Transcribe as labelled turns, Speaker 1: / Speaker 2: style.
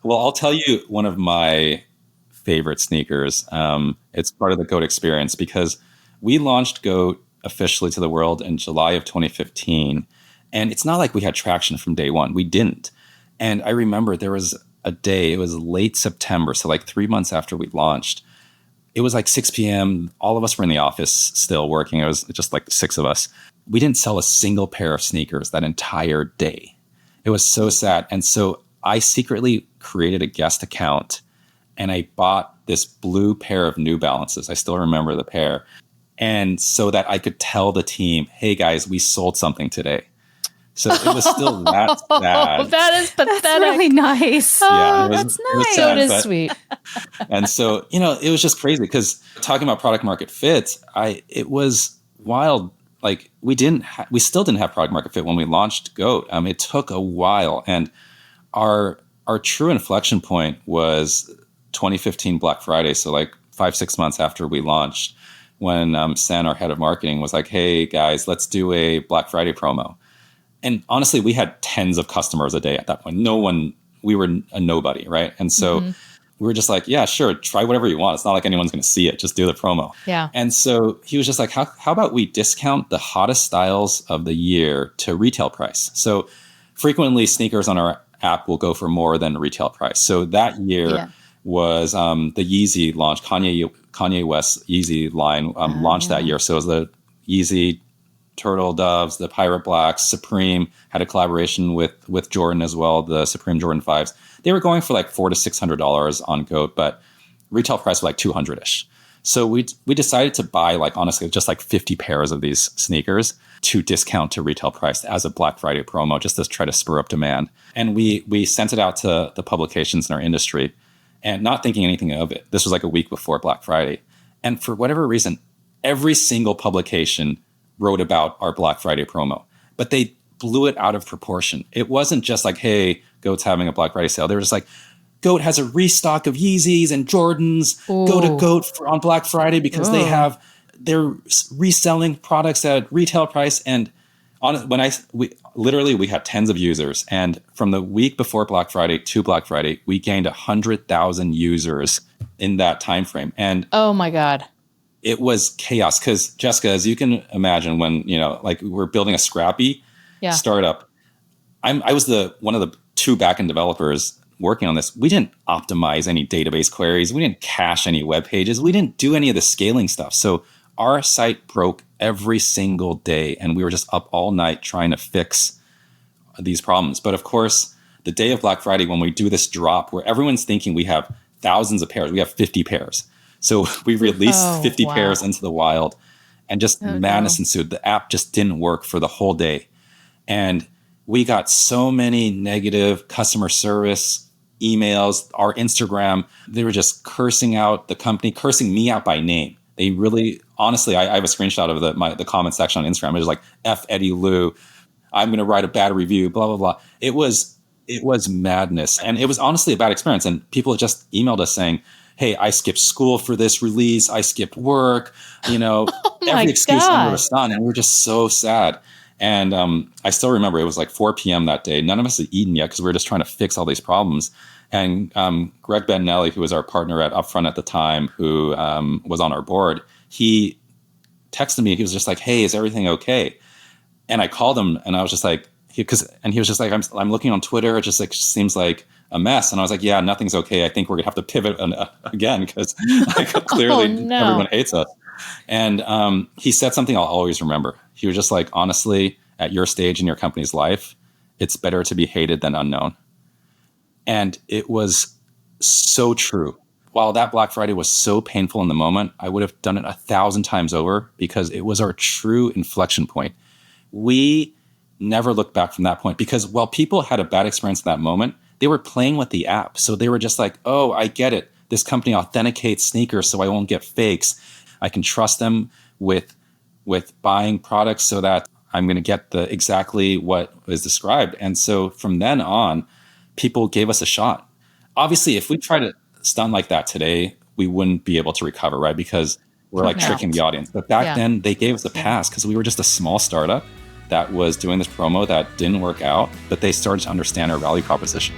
Speaker 1: Well, I'll tell you one of my favorite sneakers. It's part of the GOAT experience because we launched GOAT officially to the world in July of 2015. And it's not like we had traction from day one. We didn't. And I remember there was a day, it was late September, so like 3 months after we launched. It was like 6 p.m. All of us were in the office still working. It was just like the six of us. We didn't sell a single pair of sneakers that entire day. It was so sad. And so I secretly created a guest account and I bought this blue pair of New Balances. I still remember the pair. And so that I could tell the team, hey guys, we sold something today. So it was still that sad.
Speaker 2: That is pathetic.
Speaker 3: That's really nice.
Speaker 1: Yeah,
Speaker 3: that's nice.
Speaker 2: So it is sweet.
Speaker 1: And so, it was just crazy because talking about product market fit, it was wild. Like we still didn't have product market fit when we launched GOAT. It took a while. And our true inflection point was 2015 Black Friday. So like 5-6 months after we launched, when Sen, our head of marketing, was like, hey guys, let's do a Black Friday promo. And honestly, we had tens of customers a day at that point. We were a nobody, right? And so we were just like, yeah, sure, try whatever you want. It's not like anyone's going to see it. Just do the promo.
Speaker 2: Yeah.
Speaker 1: And so he was just like, how about we discount the hottest styles of the year to retail price? So frequently sneakers on our app will go for more than retail price. So that year was the Yeezy launch, Kanye West's Yeezy line launched that year. So it was the Yeezy Turtle Doves, the Pirate Blacks, Supreme had a collaboration with Jordan as well, the Supreme Jordan 5s. They were going for like $400 to $600 on GOAT, but retail price was like $200-ish. So we decided to buy like honestly just like 50 pairs of these sneakers to discount to retail price as a Black Friday promo, just to try to spur up demand. And we sent it out to the publications in our industry and not thinking anything of it. This was like a week before Black Friday. And for whatever reason, every single publication wrote about our Black Friday promo, but they blew it out of proportion. It wasn't just like, hey, GOAT's having a Black Friday sale. They were just like, GOAT has a restock of Yeezys and Jordans.
Speaker 2: Ooh.
Speaker 1: Go to GOAT on Black Friday because they're reselling products at retail price. And we had tens of users. And from the week before Black Friday to Black Friday, we gained 100,000 users in that time frame. And
Speaker 2: oh my God.
Speaker 1: It was chaos because, Jessica, as you can imagine, when like we're building a scrappy startup, I was one of the two backend developers working on this. We didn't optimize any database queries. We didn't cache any web pages. We didn't do any of the scaling stuff. So our site broke every single day, and we were just up all night trying to fix these problems. But of course, the day of Black Friday, when we do this drop where everyone's thinking we have thousands of pairs, we have 50 pairs. So we released 50 pairs into the wild, and just madness ensued. The app just didn't work for the whole day. And we got so many negative customer service emails, our Instagram, they were just cursing out the company, cursing me out by name. They really, honestly, I have a screenshot of the comment section on Instagram. It was like, F Eddy Lu, I'm going to write a bad review, blah, blah, blah. It was madness. And it was honestly a bad experience. And people just emailed us saying, hey, I skipped school for this release. I skipped work, every excuse under the sun. And we were just so sad. And I still remember it was like 4 p.m. that day. None of us had eaten yet because we were just trying to fix all these problems. And Greg Benelli, who was our partner at Upfront at the time, who was on our board, he texted me. He was just like, hey, is everything okay? And I called him and I was just like, he was just like, I'm looking on Twitter. It just like seems like a mess. And I was like, yeah, nothing's okay. I think we're gonna have to pivot again because clearly everyone hates us. And he said something I'll always remember. He was just like, honestly, at your stage in your company's life, it's better to be hated than unknown. And it was so true. While that Black Friday was so painful in the moment, I would have done it 1,000 times over because it was our true inflection point. We never looked back from that point because while people had a bad experience at that moment, they were playing with the app. So they were just like, oh, I get it. This company authenticates sneakers so I won't get fakes. I can trust them with buying products so that I'm going to get exactly what was described. And so from then on, people gave us a shot. Obviously, if we tried to stun like that today, we wouldn't be able to recover, right? Because we're like tricking the audience. But back then, they gave us a pass because we were just a small startup that was doing this promo that didn't work out, but they started to understand our value proposition.